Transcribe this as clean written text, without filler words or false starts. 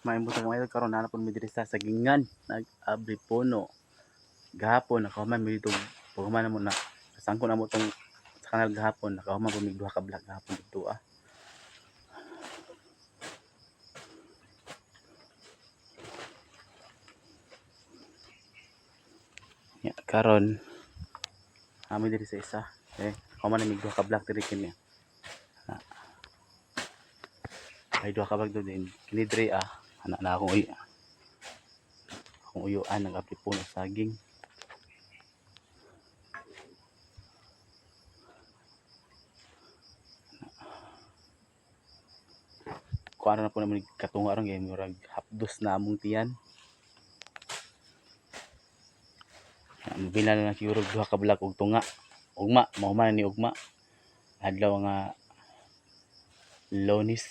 Maimbutan mga idol karon nanapon mi diri sa sagingan nag-abri puno. Gahapon nakahuman mi dito paghuman mo na sangko na mo tong sa kanal gahapon nakahuman po mi duha ka vlog gahapon dito ah. Ya, karon ami diri sa isa. Human na mi duha ka vlog diri kini. Ay duha ka vlog do din kini diri ah. Ana na akong akong uyuan nag-abri puno saging. Kuan na po naman katunga ron kay murag hapdos na among tiyan. Bila na lang siguro duha ka vlog og tunga. Ugma, mahuman ni ugma. Adlaw nga Lunes